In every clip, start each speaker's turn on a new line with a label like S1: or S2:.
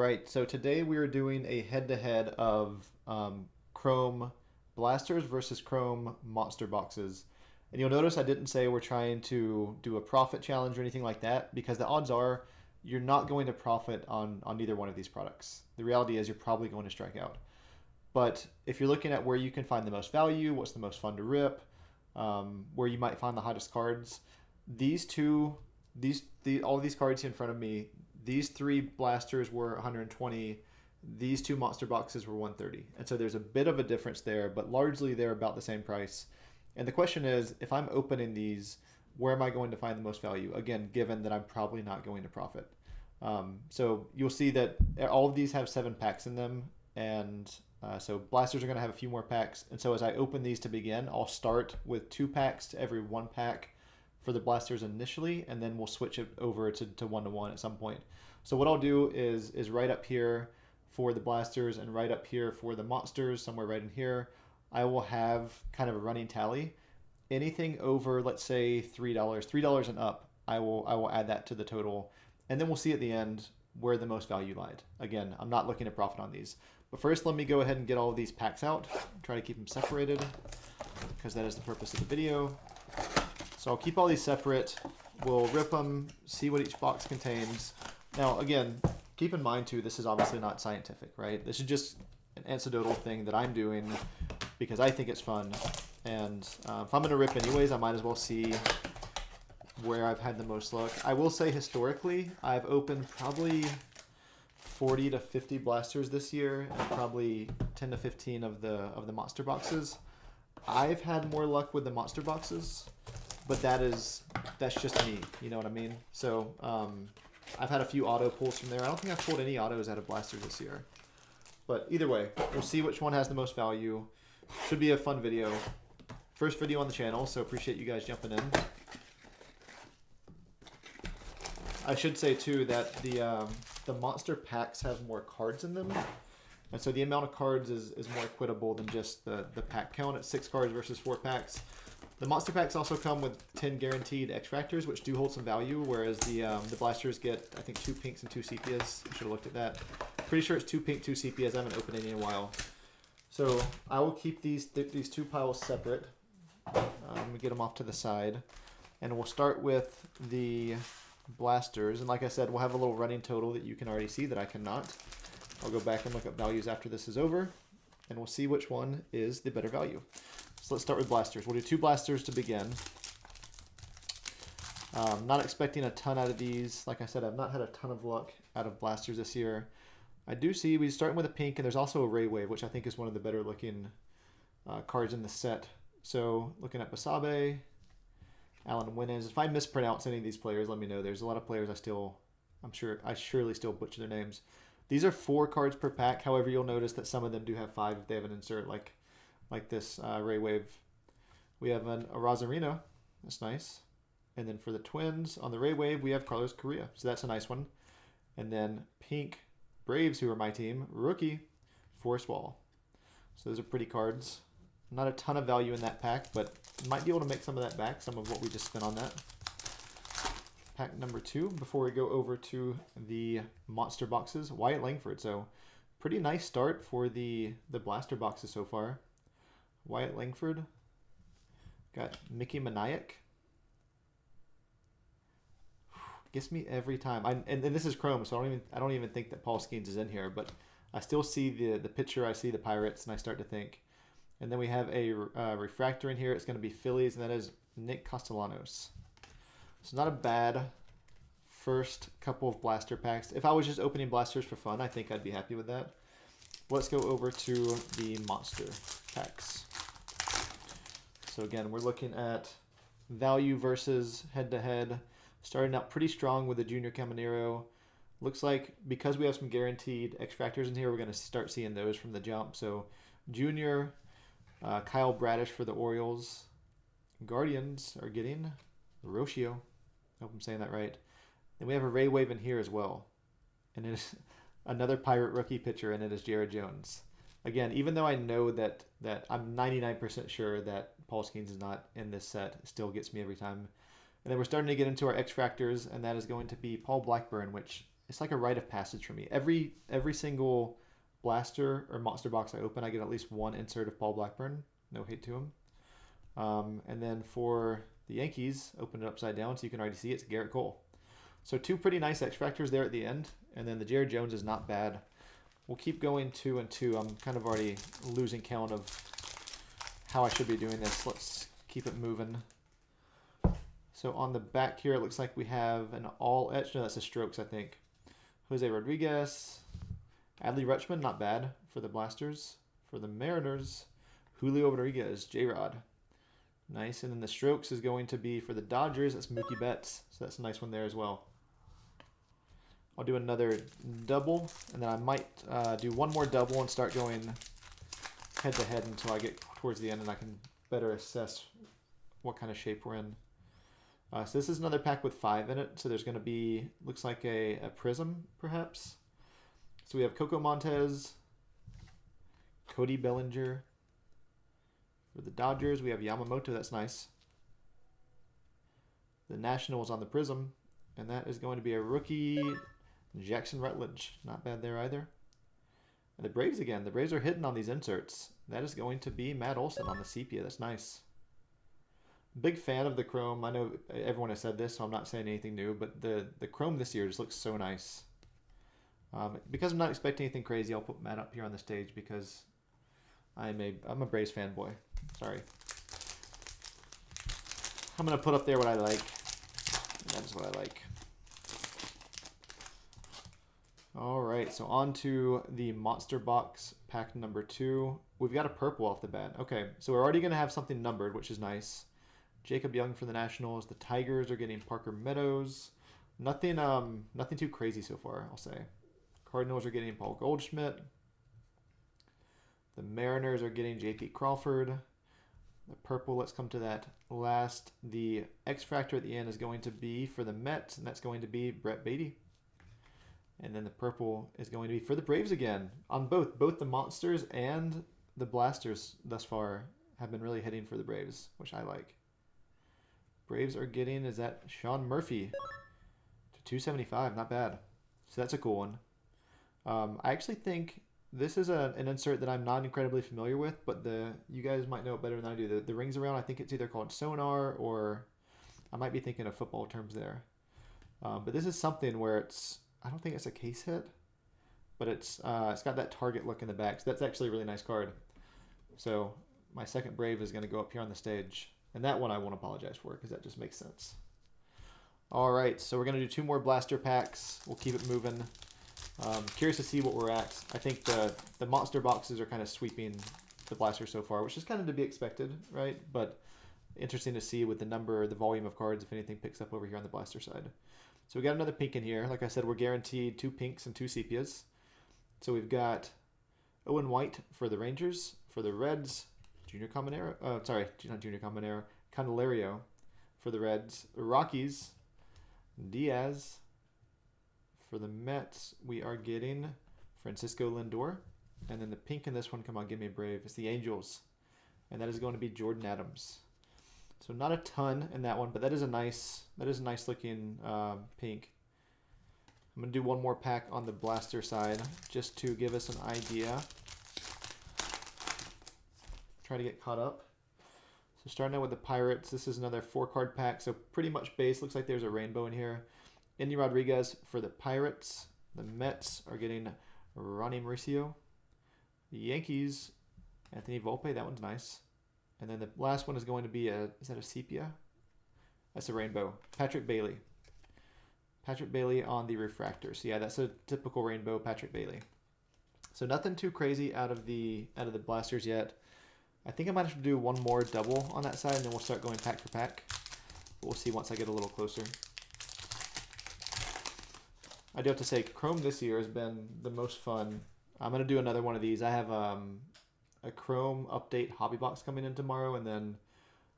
S1: right, so today we are doing a head-to-head of Chrome Blasters versus Chrome Monster Boxes. And you'll notice I didn't say we're trying to do a profit challenge or anything like that because the odds are you're not going to profit on either one of these products. The reality is you're probably going to strike out. But if you're looking at where you can find the most value, what's the most fun to rip, where you might find the hottest cards, these two, all of these cards here in front of me, these three blasters were 120. These two monster boxes were 130. And so there's a bit of a difference there, but largely they're about the same price. And the question is, if I'm opening these, where am I going to find the most value? Again, given that I'm probably not going to profit. So you'll see that all of these have 7 packs in them, and so blasters are going to have a few more packs. And so as I open these to begin, I'll start with 2 packs to every 1 pack for the blasters initially, and then we'll switch it over to 1-to-1 at some point. So what I'll do is right up here for the blasters and right up here for the monsters, somewhere right in here, I will have kind of a running tally. Anything over, let's say $3 and up, I will add that to the total, and then we'll see at the end where the most value lied. Again, I'm not looking to profit on these. But first, let me go ahead and get all of these packs out. Try to keep them separated because that is the purpose of the video. So I'll keep all these separate. We'll rip them, see what each box contains. Now, again, keep in mind too, this is obviously not scientific, right? This is just an anecdotal thing that I'm doing because I think it's fun. And if I'm going to rip anyways, I might as well see where I've had the most luck. I will say historically, I've opened probably 40 to 50 blasters this year and probably 10 to 15 of the monster boxes. I've had more luck with the monster boxes, but that's just me, you know what I mean? So I've had a few auto pulls from there. I don't think I've pulled any autos out of blasters this year. But either way, we'll see which one has the most value. Should be a fun video. First video on the channel, so appreciate you guys jumping in. I should say too that the monster packs have more cards in them, and so the amount of cards is more equitable than just the pack count at 6 cards versus 4 packs. The monster packs also come with 10 guaranteed X-Fractors, which do hold some value, whereas the blasters get, I think, 2 pinks and 2 sepias. I should have looked at that. Pretty sure it's 2 pink, 2 sepias. I haven't opened any in a while. So I will keep these 2 piles separate. Let me get them off to the side. And we'll start with the blasters. And like I said, we'll have a little running total that you can already see that I cannot. I'll go back and look up values after this is over, and we'll see which one is the better value. So let's start with blasters. We'll do 2 blasters to begin. Not expecting a ton out of these. Like I said, I've not had a ton of luck out of blasters this year. I do see we're starting with a pink, and there's also a Ray Wave, which I think is one of the better looking cards in the set. So looking at Basabe, Alan Winans. If I mispronounce any of these players, let me know. There's a lot of players I surely still butcher their names. These are 4 cards per pack. However, you'll notice that some of them do have 5 if they have an insert like this Ray Wave. We have a Rosarino. That's nice. And then for the Twins, on the Ray Wave, we have Carlos Correa. So that's a nice one. And then pink Braves, who are my team, rookie, Forrest Wall. So those are pretty cards. Not a ton of value in that pack, but might be able to make some of that back, some of what we just spent on that. Pack number 2, before we go over to the monster boxes, Wyatt Langford. So pretty nice start for the blaster boxes so far. Wyatt Langford. Got Mickey Maniac. Gets me every time. And this is Chrome, so I don't even think that Paul Skeens is in here, but I still see the picture, I see the Pirates, and I start to think. And then we have a refractor in here. It's going to be Phillies, and that is Nick Castellanos. So not a bad first couple of blaster packs. If I was just opening blasters for fun, I think I'd be happy with that. Let's go over to the monster packs. So again, we're looking at value versus head-to-head. Starting out pretty strong with the Junior Caminero. Looks like because we have some guaranteed X-Fractors in here, we're going to start seeing those from the jump. So Junior, Kyle Bradish for the Orioles. Guardians are getting Rocio. I hope I'm saying that right. Then we have a Ray Wave in here as well. And it is another Pirate rookie pitcher, and it is Jared Jones. Again, even though I know that I'm 99% sure that Paul Skeens is not in this set, it still gets me every time. And then we're starting to get into our X-Fractors, and that is going to be Paul Blackburn, which it's like a rite of passage for me. Every single blaster or monster box I open, I get at least one insert of Paul Blackburn. No hate to him. And then for the Yankees, open it upside down so you can already see it's Garrett Cole. So two pretty nice X Factors there at the end. And then the Jared Jones is not bad. We'll keep going 2 and 2. I'm kind of already losing count of how I should be doing this. Let's keep it moving. So on the back here, it looks like we have an all etch. No, that's a Strokes, I think. Jose Rodriguez. Adley Rutschman, not bad for the Blasters. For the Mariners, Julio Rodriguez, J-Rod. Nice. And then the Strokes is going to be for the Dodgers. That's Mookie Betts. So that's a nice one there as well. I'll do another double, and then I might do one more double and start going head-to-head until I get towards the end and I can better assess what kind of shape we're in. So this is another pack with 5 in it. So there's going to be, looks like a Prism, perhaps. So we have Coco Montez, Cody Bellinger. For the Dodgers, we have Yamamoto. That's nice. The Nationals on the Prism, and that is going to be a rookie, Jackson Rutledge. Not bad there either. And the Braves again. The Braves are hitting on these inserts. That is going to be Matt Olson on the sepia. That's nice. Big fan of the Chrome. I know everyone has said this, so I'm not saying anything new, but the Chrome this year just looks so nice. Because I'm not expecting anything crazy, I'll put Matt up here on the stage because I'm a Braves fanboy. Sorry. I'm going to put up there what I like. That is what I like. All right, so on to the Monster Box pack number 2. We've got a purple off the bat. Okay, so we're already going to have something numbered, which is nice. Jacob Young for the Nationals. The Tigers are getting Parker Meadows. Nothing too crazy so far, I'll say. Cardinals are getting Paul Goldschmidt. The Mariners are getting J.P. Crawford. The purple, let's come to that last. The X Factor at the end is going to be for the Mets, and that's going to be Brett Beatty. And then the purple is going to be for the Braves again. On both the Monsters and the Blasters thus far have been really hitting for the Braves, which I like. Braves are getting, is that Sean Murphy to 275, not bad. So that's a cool one. I actually think this is an insert that I'm not incredibly familiar with, but you guys might know it better than I do. The rings around, I think it's either called sonar or I might be thinking of football terms there. But this is something where I don't think it's a case hit, but it's got that target look in the back. So that's actually a really nice card. So my second Brave is going to go up here on the stage. And that one I won't apologize for because that just makes sense. All right, so we're going to do 2 more blaster packs. We'll keep it moving. Curious to see what we're at. I think the monster boxes are kind of sweeping the blaster so far, which is kind of to be expected, right? But interesting to see with the volume of cards, if anything picks up over here on the blaster side. So we got another pink in here. Like I said, we're guaranteed 2 pinks and 2 sepias. So we've got Owen White for the Rangers. For the Reds, Junior Caminero. Not Junior Caminero. Candelario for the Reds. The Rockies, Diaz. For the Mets, we are getting Francisco Lindor. And then the pink in this one, come on, give me a Brave. It's the Angels. And that is going to be Jordan Adams. So not a ton in that one, but that is a nice looking pink. I'm going to do one more pack on the blaster side just to give us an idea. Try to get caught up. So starting out with the Pirates, this is another 4-card pack, so pretty much base. Looks like there's a rainbow in here. Andy Rodriguez for the Pirates. The Mets are getting Ronnie Mauricio. The Yankees, Anthony Volpe. That one's nice. And then the last one is going to be is that a sepia? That's a rainbow. Patrick Bailey. Patrick Bailey on the refractor. So yeah, that's a typical rainbow Patrick Bailey. So nothing too crazy out of the blasters yet. I think I might have to do one more double on that side, and then we'll start going pack for pack. But we'll see once I get a little closer. I do have to say, Chrome this year has been the most fun. I'm going to do another one of these. I have a Chrome update hobby box coming in tomorrow, and then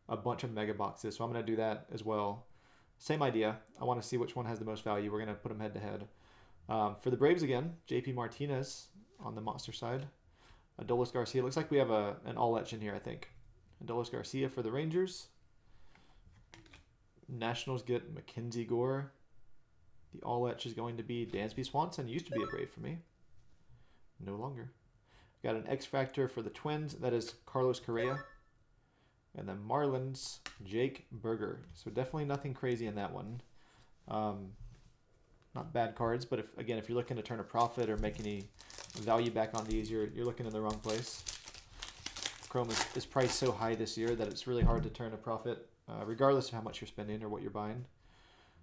S1: a bunch of mega boxes. So I'm going to do that as well. Same idea. I want to see which one has the most value. We're going to put them head to head. For the Braves again, JP Martinez on the monster side. Adolis Garcia. Looks like we have an all-etch in here, I think. Adolis Garcia for the Rangers. Nationals get Mackenzie Gore. The all-etch is going to be Dansby Swanson. Used to be a Brave for me. No longer. Got an X-Factor for the Twins. That is Carlos Correa. And then Marlins, Jake Berger. So definitely nothing crazy in that one. Not bad cards, but if you're looking to turn a profit or make any value back on these, you're looking in the wrong place. Chrome is priced so high this year that it's really hard to turn a profit, regardless of how much you're spending or what you're buying.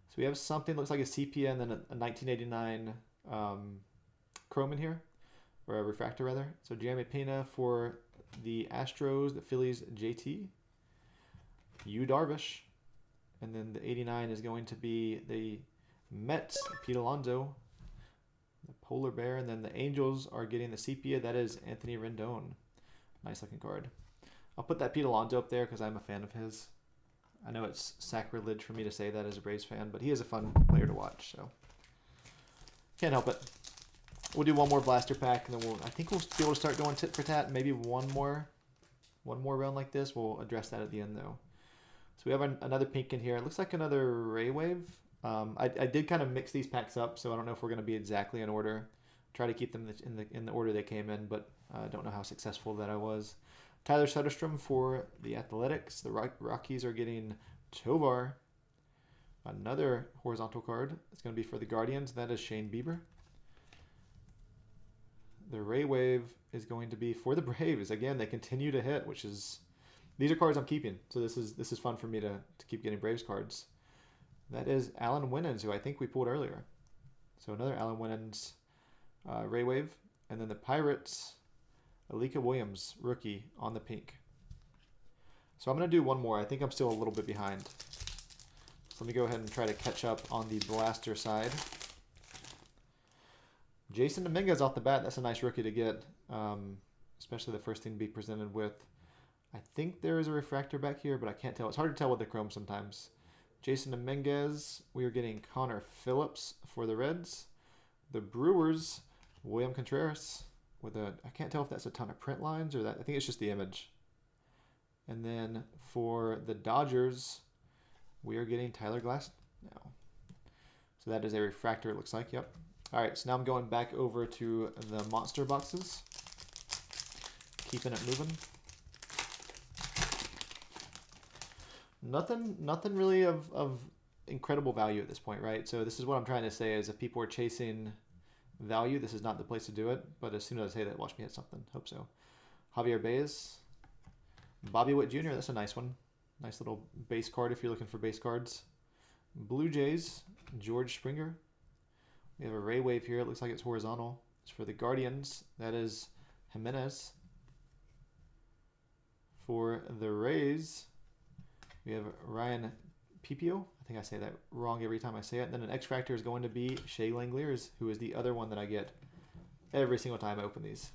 S1: So we have something looks like a sepia and then a 1989 Chrome in here, or a refractor rather. So Jeremy Pena for the Astros, the Phillies, JT, Yu Darvish, and then the 89 is going to be the Mets, Pete Alonso, the Polar Bear, and then the Angels are getting the sepia. That is Anthony Rendon. Nice looking card. I'll put that Pete Alonso up there because I'm a fan of his. I know it's sacrilege for me to say that as a Braves fan, but he is a fun player to watch, so can't help it. We'll do one more blaster pack, and then I think we'll be able to start going tit for tat. Maybe one more round like this. We'll address that at the end though. So we have another pink in here. It looks like another Ray Wave. I did kind of mix these packs up, so I don't know if we're going to be exactly in order. Try to keep them in the order they came in, but I don't know how successful that I was. Tyler Soderstrom for the Athletics. The Rockies are getting Tovar. Another horizontal card. It's going to be for the Guardians. That is Shane Bieber. The Ray Wave is going to be for the Braves. Again, they continue to hit, which is... These are cards I'm keeping, so this is fun for me to keep getting Braves cards. That is Alan Winans, who I think we pulled earlier. So another Alan Winans Ray Wave. And then the Pirates, Alika Williams, rookie, on the pink. So I'm going to do one more. I think I'm still a little bit behind. So let me go ahead and try to catch up on the blaster side. Jason Dominguez off the bat. That's a nice rookie to get, especially the first thing to be presented with. I think there is a refractor back here, but I can't tell. It's hard to tell with the chrome sometimes. Jason Dominguez. We are getting Connor Phillips for the Reds. The Brewers, William Contreras with I can't tell if that's a ton of print lines or that. I think it's just the image. And then for the Dodgers, we are getting Tyler Glass now. So that is a refractor, it looks like. Yep. All right, so now I'm going back over to the monster boxes. Keeping it moving. Nothing really of incredible value at this point, right? So this is what I'm trying to say is if people are chasing value, this is not the place to do it. But as soon as I say that, watch me hit something. Hope so. Javier Baez. Bobby Witt Jr., that's a nice one. Nice little base card if you're looking for base cards. Blue Jays, George Springer. We have a Ray Wave here. It looks like it's horizontal. It's for the Guardians. That is Jimenez. For the Rays, we have Ryan Pipio. I think I say that wrong every time I say it. And then an X-Factor is going to be Shea Langeliers, who is the other one that I get every single time I open these.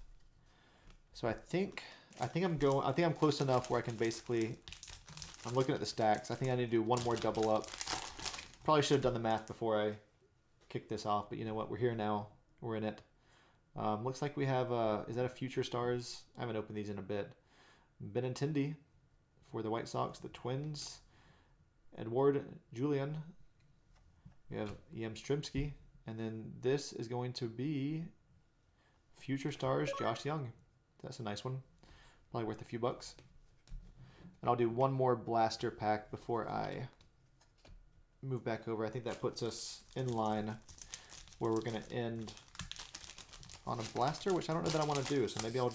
S1: So I think I'm close enough where I can basically, I'm looking at the stacks. I think I need to do one more double up. Probably should have done the math before I kicked this off, but you know what? We're here now. We're in it. Looks like we have, is that a Future Stars? I haven't opened these in a bit. Benintendi for the White Sox. The Twins, Edward Julian. We have Yemstrimsky. And then this is going to be Future Stars, Josh Young. That's a nice one. Probably worth a few bucks. And I'll do one more blaster pack before I move back over. I think that puts us in line where we're going to end on a blaster, which I don't know that I want to do. So maybe I'll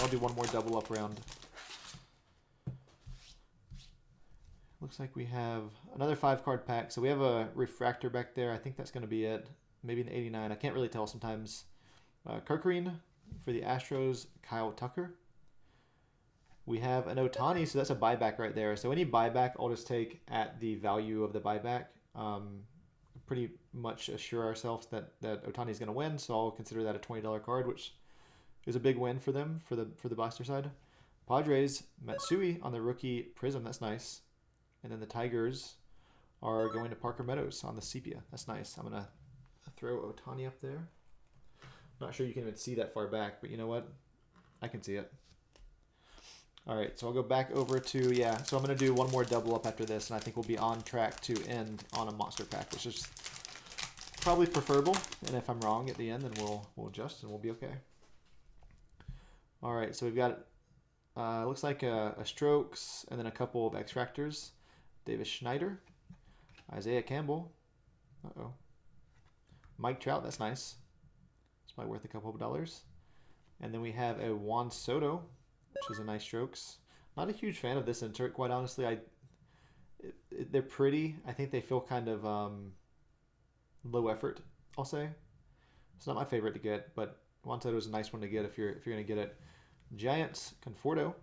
S1: do one more double up round. Looks like we have another 5-card pack. So we have a refractor back there. I think that's going to be it. Maybe an 89. I can't really tell sometimes. Kirkering for the Astros, Kyle Tucker. We have an Ohtani, so that's a buyback right there. So any buyback, I'll just take at the value of the buyback. Pretty much assure ourselves that Ohtani is going to win, so I'll consider that a $20 card, which is a big win for them for the blaster side. Padres, Matsui on the rookie Prism, that's nice. And then the Tigers are going to Parker Meadows on the sepia. That's nice. I'm going to throw Ohtani up there. Not sure you can even see that far back, but you know what? I can see it. All right, so I'll go back over to, yeah, so I'm going to do one more double up after this, and I think we'll be on track to end on a monster pack, which is probably preferable, and if I'm wrong at the end, then we'll adjust and we'll be okay. All right, so we've got looks like a Strokes and then a couple of X-Fractors. Davis Schneider, Isaiah Campbell, Mike Trout, that's nice. It's probably worth a couple of dollars. And then we have a Juan Soto, which is a nice Strokes. Not a huge fan of this insert, quite honestly. They're pretty. I think they feel kind of low effort, I'll say. It's not my favorite to get, but Juan Soto is a nice one to get if you're going to get it. Giants, Conforto.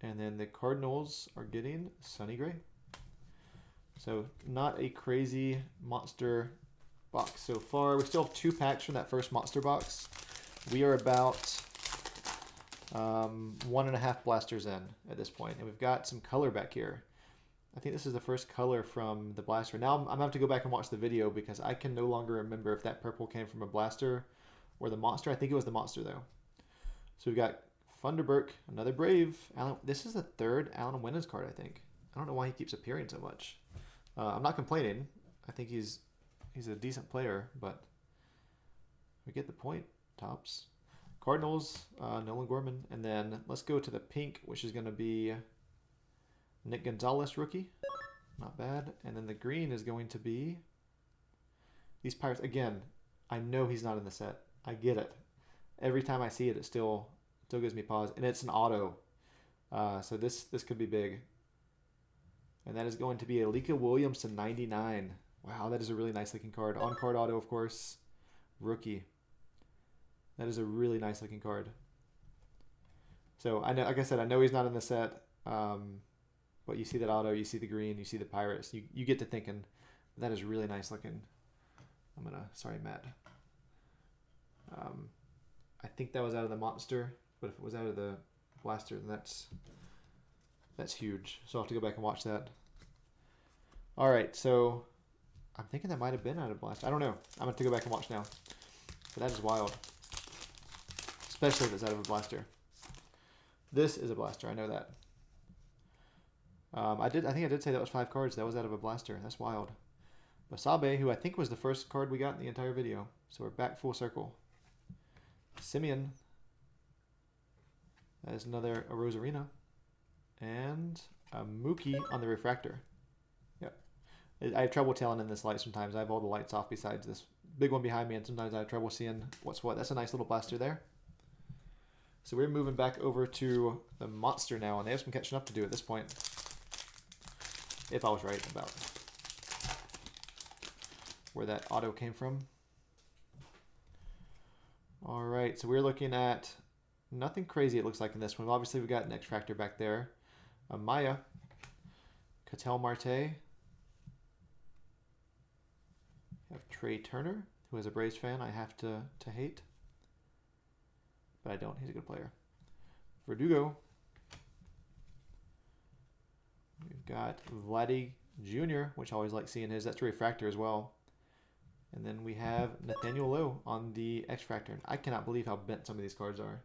S1: And then the Cardinals are getting Sonny Gray. So not a crazy monster box so far. We still have 2 packs from that first monster box. We are about 1.5 blasters in at this point, and we've got some color back here. I think this is the first color from the blaster. Now I'm going to have to go back and watch the video because I can no longer remember if that purple came from a blaster or the monster. I think it was the monster though. So we've got Funderburk, another Brave. This is the 3rd Alan Winans card, I think. I don't know why he keeps appearing so much. I'm not complaining. I think he's a decent player, but we get the point. Tops. Cardinals, Nolan Gorman. And then let's go to the pink, which is going to be Nick Gonzalez, rookie. Not bad. And then the green is going to be these Pirates. Again, I know he's not in the set. I get it. Every time I see it, it still gives me pause. And it's an auto. So this could be big. And that is going to be Alika Williams to 99. Wow, that is a really nice looking card. On-card auto, of course. Rookie. That is a really nice looking card. So I know, like I said, I know he's not in the set. But you see that auto, you see the green, you see the Pirates. You get to thinking, that is really nice looking. Sorry, Matt. I think that was out of the monster, but if it was out of the blaster, then that's huge. So I'll have to go back and watch that. All right, so I'm thinking that might have been out of blaster. I don't know. I'm going to go back and watch now. But that is wild. Especially if it's out of a blaster. This is a blaster. I know that. I think I did say that was 5 cards. That was out of a blaster. That's wild. Basabe, who I think was the first card we got in the entire video. So we're back full circle. Simeon. That is another a Rosarina. And a Mookie on the refractor. Yep. I have trouble telling in this light sometimes. I have all the lights off besides this big one behind me, and sometimes I have trouble seeing what's what. That's a nice little blaster there. So we're moving back over to the monster now, and they have some catching up to do at this point. If I was right about where that auto came from. All right, so we're looking at nothing crazy, it looks like, in this one. Obviously, we've got an X-Fractor back there. Maya, Ketel Marte. We have Trey Turner, who is a Braves fan I have to hate. But I don't. He's a good player. Verdugo. We've got Vladdy Jr., which I always like seeing his. That's a refractor as well. And then we have Nathaniel Lowe on the X-Fractor. I cannot believe how bent some of these cards are.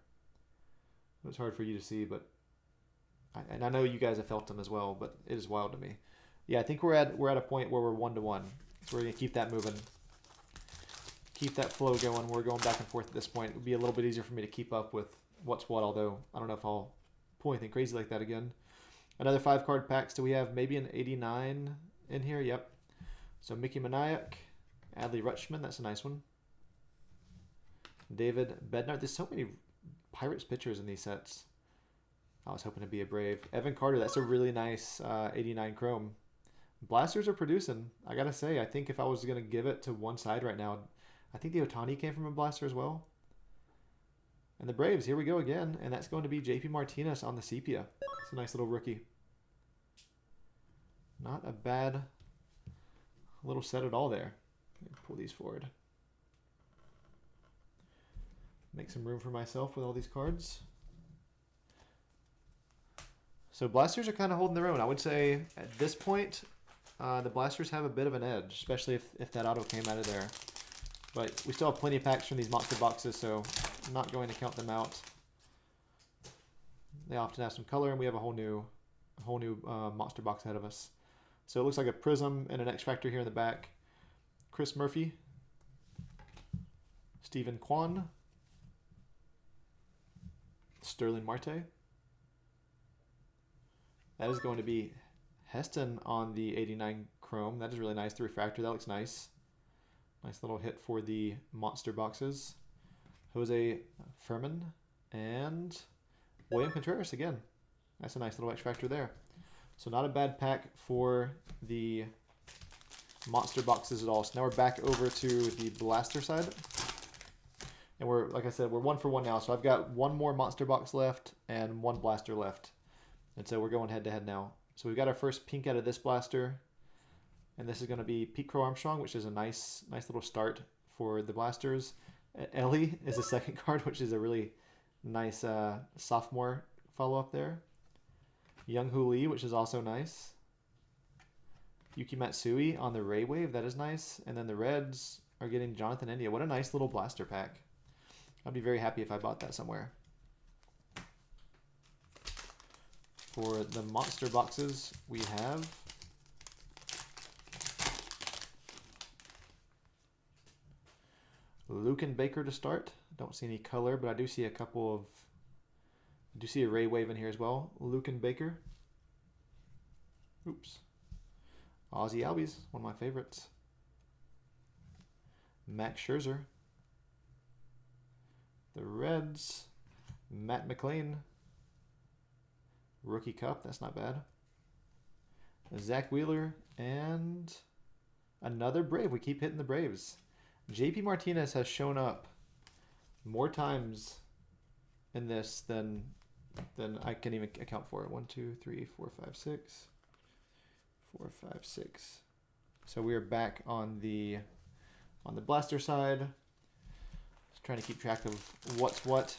S1: It's hard for you to see, but I know you guys have felt them as well, but it is wild to me. Yeah, I think we're at a point where we're 1-1. So we're going to keep that moving. Keep that flow going. We're going back and forth at this point. It would be a little bit easier for me to keep up with what's what, although I don't know if I'll pull anything crazy like that again. Another 5-card pack. So we have maybe an 89 in here. Yep. So Mickey Manayak, Adley Rutschman. That's a nice one. David Bednar. There's so many Pirates pitchers in these sets. I was hoping to be a Brave. Evan Carter. That's a really nice 89 chrome. Blasters are producing. I got to say, I think if I was going to give it to one side right now, I think the Ohtani came from a blaster as well. And the Braves, here we go again. And that's going to be JP Martinez on the sepia. It's a nice little rookie. Not a bad little set at all there. Let me pull these forward. Make some room for myself with all these cards. So blasters are kind of holding their own. I would say at this point, the blasters have a bit of an edge, especially if that auto came out of there. But we still have plenty of packs from these monster boxes, so I'm not going to count them out. They often have some color, and we have a whole new monster box ahead of us. So it looks like a Prism and an X-Fractor here in the back. Chris Murphy, Stephen Kwan, Sterling Marte. That is going to be Heston on the 89 Chrome. That is really nice. The refractor, that looks nice. Nice little hit for the monster boxes. Jose Furman and William Contreras again. That's a nice little X Factor there. So not a bad pack for the monster boxes at all. So now we're back over to the blaster side. And we're, like I said, we're 1 for 1 now. So I've got one more monster box left and one blaster left. And so we're going head to head now. So we've got our first pink out of this blaster. And this is going to be Pete Crow Armstrong, which is a nice little start for the blasters. Ellie is the second card, which is a really nice sophomore follow-up there. Young Hoo Lee, which is also nice. Yuki Matsui on the Ray Wave, that is nice. And then the Reds are getting Jonathan India. What a nice little blaster pack. I'd be very happy if I bought that somewhere. For the monster boxes, we have Luken Baker to start. Don't see any color, but I do see a couple of... I do see a Ray Wave in here as well. Luken Baker. Oops. Ozzy Albies, one of my favorites. Max Scherzer. The Reds. Matt McLean. Rookie Cup, that's not bad. Zach Wheeler and another Brave. We keep hitting the Braves. JP Martinez has shown up more times in this than I can even account for. 1, 2, 3, 4, 5, 6. 4, 5, 6. So we are back on the blaster side. Just trying to keep track of what's what.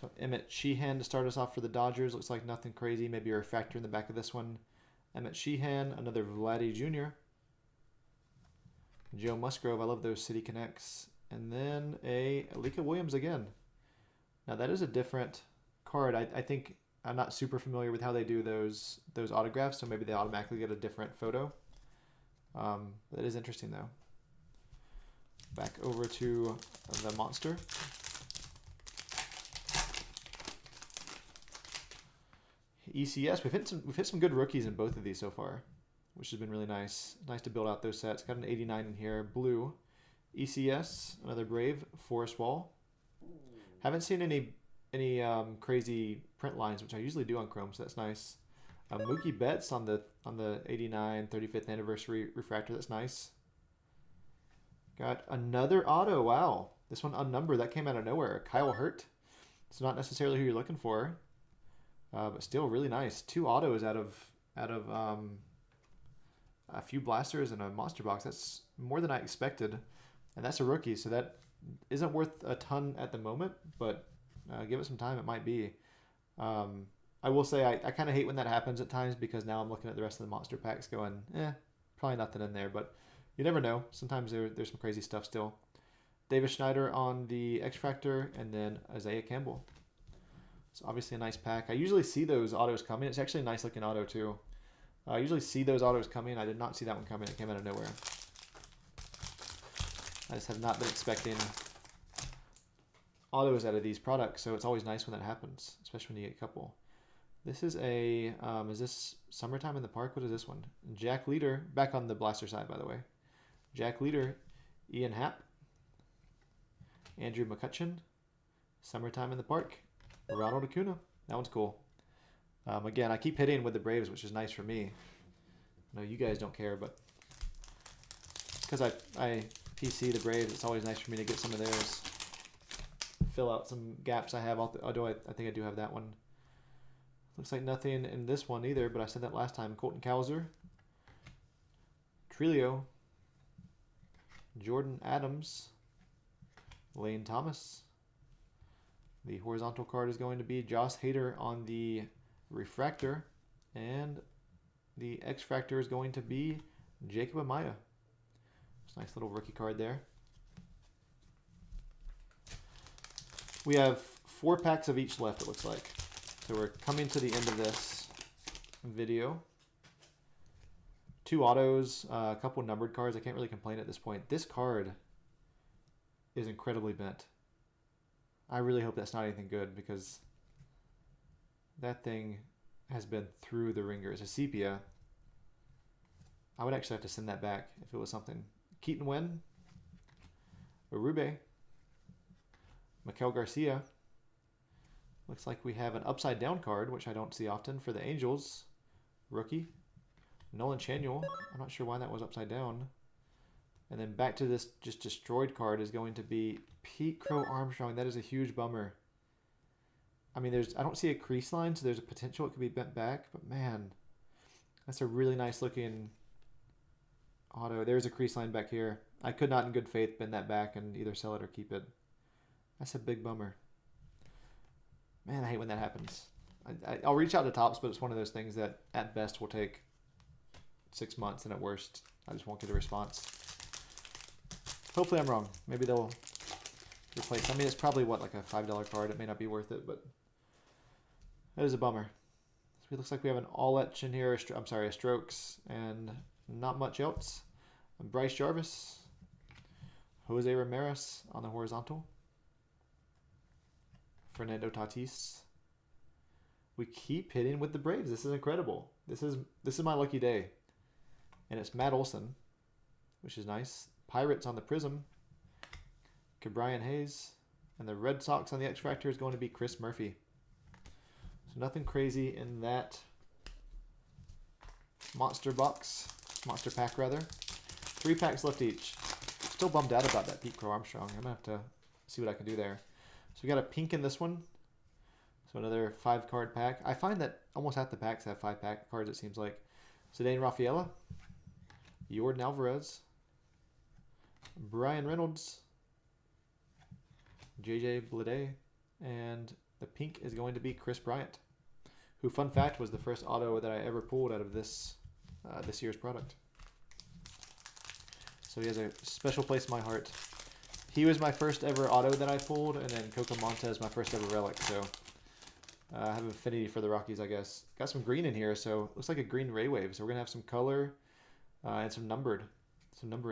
S1: So Emmett Sheehan to start us off for the Dodgers. Looks like nothing crazy. Maybe a refractor in the back of this one. Emmett Sheehan, another Vladdy Jr. Joe Musgrove. I love those City Connects. And then a Alika Williams again. Now that is a different card. I think I'm not super familiar with how they do those autographs, so maybe they automatically get a different photo. That is interesting though. Back over to the monster. ECS, we've hit some good rookies in both of these so far, which has been really nice. Nice to build out those sets. Got an 89 in here. Blue. ECS, another Brave. Forrest Wall. Haven't seen any crazy print lines, which I usually do on Chrome, so that's nice. Mookie Betts on the 89 35th anniversary refractor. That's nice. Got another auto. Wow, this one unnumbered. That came out of nowhere. Kyle Hurt. It's not necessarily who you're looking for. But still really nice. 2 autos out of a few blasters and a monster box. That's more than I expected, and that's a rookie, so that isn't worth a ton at the moment. But give it some time, it might be. I will say I kind of hate when that happens at times, because now I'm looking at the rest of the monster packs going, probably nothing in there. But you never know. Sometimes there's some crazy stuff still. Davis Schneider on the X Factor, and then Isaiah Campbell. So obviously a nice pack. I usually see those autos coming. It's actually a nice looking auto too. I usually see those autos coming. I did not see that one coming. It came out of nowhere. I just have not been expecting autos out of these products, so it's always nice when that happens, especially when you get a couple. This is a, is this Summertime in the Park? What is this one? Jack Leader, back on the blaster side, by the way. Jack Leader, Ian Happ, Andrew McCutcheon, Summertime in the Park. Ronald Acuna. That one's cool. Again, I keep hitting with the Braves, which is nice for me. I know you guys don't care, but because I PC the Braves, it's always nice for me to get some of theirs. Fill out some gaps I have. Although I think I do have that one. Looks like nothing in this one either, but I said that last time. Colton Cowser. Trilio. Jordan Adams. Lane Thomas. The horizontal card is going to be Josh Hader on the refractor, and the X Factor is going to be Jacob Amaya. It's a nice little rookie card there. We have 4 packs of each left, it looks like. So we're coming to the end of this video. 2 autos, a couple numbered cards. I can't really complain at this point. This card is incredibly bent. I really hope that's not anything good because that thing has been through the ringer. It's a sepia. I would actually have to send that back if it was something. Keaton Wynn, Urube, Mikel Garcia. Looks like we have an upside down card, which I don't see often for the Angels. Rookie. Nolan Chanuel. I'm not sure why that was upside down. And then back to this just destroyed card is going to be Pete Crow Armstrong. That is a huge bummer. I mean, I don't see a crease line, so there's a potential it could be bent back. But man, that's a really nice looking auto. There's a crease line back here. I could not in good faith bend that back and either sell it or keep it. That's a big bummer. Man, I hate when that happens. I'll reach out to Topps, but it's one of those things that at best will take 6 months, and at worst, I just won't get a response. Hopefully I'm wrong. Maybe they'll replace. I mean, it's probably, what, like a $5 card. It may not be worth it, but that is a bummer. So it looks like we have an all-etch in here. I'm sorry, a Strokes, and not much else. Bryce Jarvis. Jose Ramirez on the horizontal. Fernando Tatis. We keep hitting with the Braves. This is incredible. This is my lucky day. And it's Matt Olson, which is nice. Pirates on the Prism. Brian Hayes. And the Red Sox on the X Factor is going to be Chris Murphy. So nothing crazy in that monster pack rather. 3 packs left each. Still bummed out about that Pete Crow Armstrong. I'm going to have to see what I can do there. So we got a pink in this one. So another 5-card pack. I find that almost half the packs have 5-pack cards, it seems like. Ceddanne Rafaela. Yordan Alvarez. Brian Reynolds. JJ Bleday. And the pink is going to be Chris Bryant, who, fun fact, was the first auto that I ever pulled out of this year's product. So he has a special place in my heart. He was my first ever auto that I pulled, and then Coco Montez my first ever relic. So I have an affinity for the Rockies, I guess. Got some green in here, so it looks like a green Ray Wave. So we're gonna have some color and some number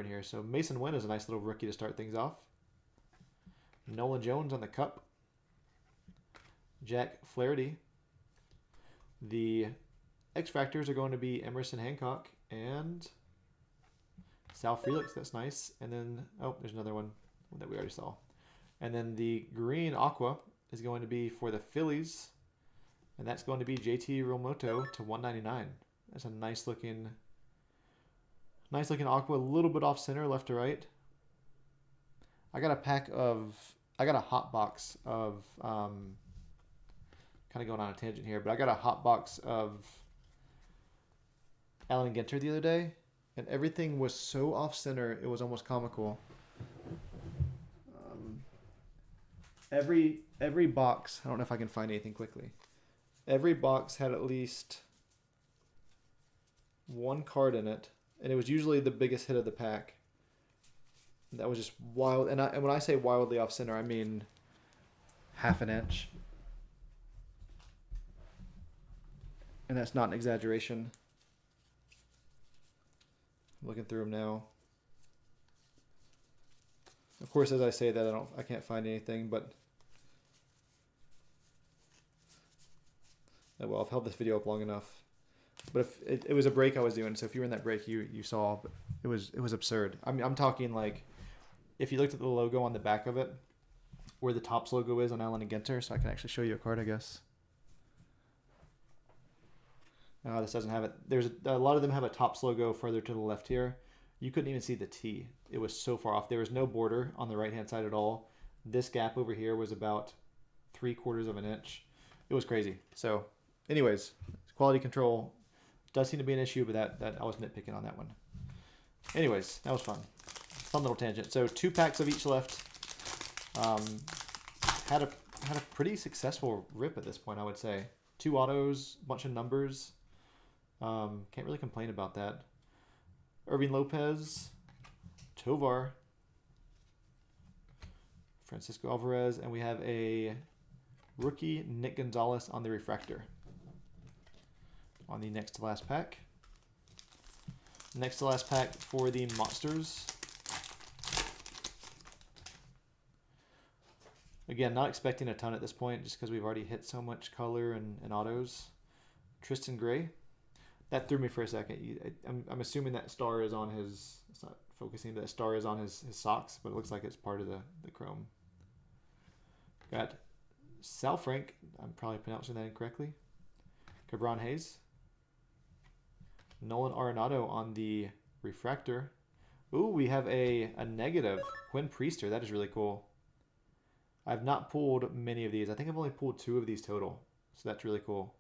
S1: in here. So Mason Wynn is a nice little rookie to start things off. Nolan Jones on the cup. Jack Flaherty. The X Factors are going to be Emerson Hancock and Sal Felix. That's nice. And then, oh, there's another one that we already saw. And then the green Aqua is going to be for the Phillies. And that's going to be JT Realmuto to 199. That's a nice looking Aqua, a little bit off center, left to right. I got a hot box of, kind of going on a tangent here, but I got a hot box of Allen Ginter the other day, and everything was so off center, it was almost comical. Every box, I don't know if I can find anything quickly. Every box had at least one card in it, and it was usually the biggest hit of the pack. That was just wild. And when I say wildly off center, I mean half an inch. And that's not an exaggeration. I'm looking through them now. Of course, as I say that, I can't find anything, but well, I've held this video up long enough. But if it was a break I was doing, so if you were in that break, you saw, but it was absurd. I mean, I'm talking like, if you looked at the logo on the back of it, where the Topps logo is on Allen and Ginter, so I can actually show you a card, I guess. This doesn't have it. There's a lot of them have a Topps logo further to the left here. You couldn't even see the T. It was so far off. There was no border on the right-hand side at all. This gap over here was about 3/4 of an inch. It was crazy. So, anyways, quality control does seem to be an issue, but that I was nitpicking on that one. Anyways, that was fun. Fun little tangent. So 2 packs of each left. Had a pretty successful rip at this point, I would say. 2 autos, bunch of numbers. Can't really complain about that. Irving Lopez, Tovar, Francisco Alvarez, and we have a rookie Nick Gonzalez on the refractor. On the next to last pack. Next to last pack for the monsters. Again, not expecting a ton at this point, just because we've already hit so much color and autos. Tristan Gray. That threw me for a second. I'm assuming that star is on his... It's not focusing. That star is on his socks, but it looks like it's part of the chrome. Got Sal Frank. I'm probably pronouncing that incorrectly. Cabron Hayes. Nolan Arenado on the refractor. Ooh, we have a negative. Quinn Priester. That is really cool. I've not pulled many of these. I think I've only pulled 2 of these total. So that's really cool.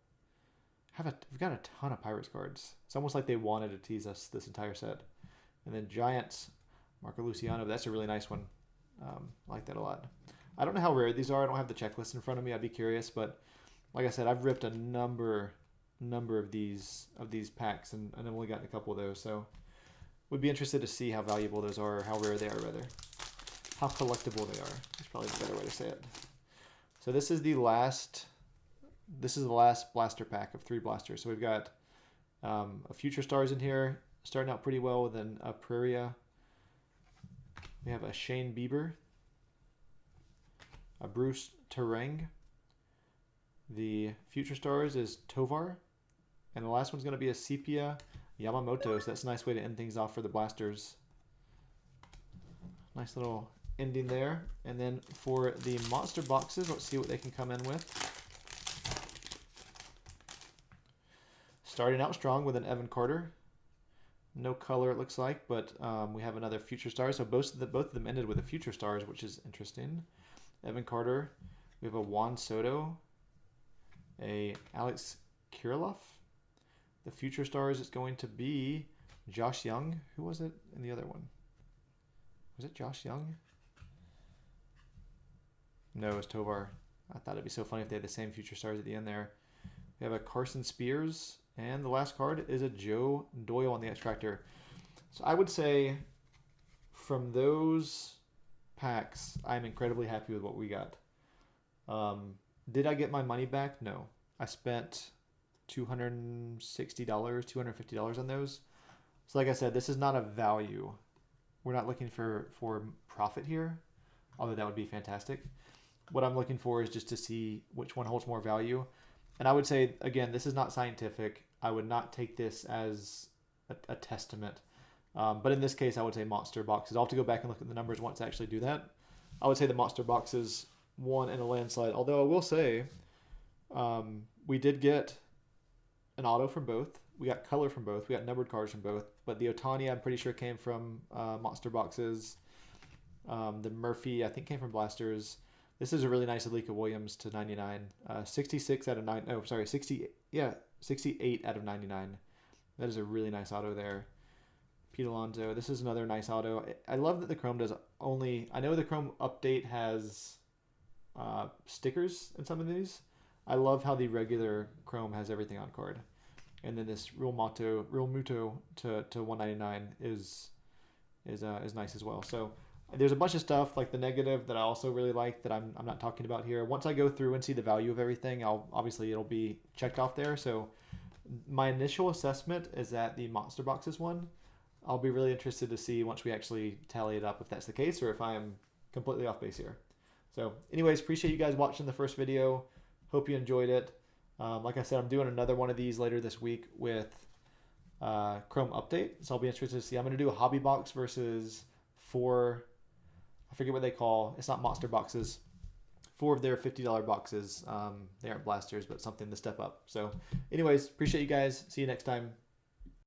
S1: We've got a ton of Pirates cards. It's almost like they wanted to tease us this entire set. And then Giants, Marco Luciano. That's a really nice one. I like that a lot. I don't know how rare these are. I don't have the checklist in front of me. I'd be curious, but like I said, I've ripped a number of these packs, and I've only gotten a couple of those. So, would be interested to see how valuable those are, or how rare they are, rather. How collectible they are. That's probably the better way to say it. So this is the last blaster pack of 3 blasters. So we've got a Future Stars in here, starting out pretty well, then a Praria. We have a Shane Bieber, a Bruce Terang. The Future Stars is Tovar, and the last one's going to be a Sepia Yamamoto. So that's a nice way to end things off for the blasters. Nice little ending there. And then for the monster boxes, let's see what they can come in with. Starting out strong with an Evan Carter. No color, it looks like, but we have another Future Stars. So both of them ended with a Future Stars, which is interesting. Evan Carter. We have a Juan Soto. A Alex Kirilloff. The Future Stars is going to be Josh Young. Who was it in the other one? Was it Josh Young? No, it was Tovar. I thought it'd be so funny if they had the same Future Stars at the end there. We have a Carson Spears, and the last card is a Joe Doyle on the Extractor. So I would say from those packs, I'm incredibly happy with what we got. Did I get my money back? No. I spent $260, $250 on those. So like I said, this is not a value. We're not looking for profit here, although that would be fantastic. What I'm looking for is just to see which one holds more value. And I would say, again, this is not scientific. I would not take this as a testament. But in this case, I would say monster boxes. I'll have to go back and look at the numbers once I actually do that. I would say the monster boxes won in a landslide. Although I will say, we did get an auto from both. We got color from both. We got numbered cards from both. But the Ohtani, I'm pretty sure, came from monster boxes. The Murphy, I think, came from blasters. This is a really nice Alika Williams to 99. 66 out of 9. Oh, sorry, 60. Yeah, 68 out of 99. That is a really nice auto there. Pete Alonso. This is another nice auto. I love that the Chrome does only... I know the Chrome update has stickers in some of these. I love how the regular Chrome has everything on card. And then this Real Muto to 199 is nice as well. So there's a bunch of stuff like the negative that I also really like that I'm not talking about here. Once I go through and see the value of everything, it'll be checked off there. So my initial assessment is that the monster boxes one. I'll be really interested to see once we actually tally it up if that's the case or if I am completely off base here. So anyways, appreciate you guys watching the first video. Hope you enjoyed it. Like I said, I'm doing another one of these later this week with Chrome Update. So I'll be interested to see. I'm going to do a hobby box versus 4, I forget what they call, it's not monster boxes, 4 of their $50 boxes. They aren't blasters, but something to step up. So anyways, appreciate you guys. See you next time.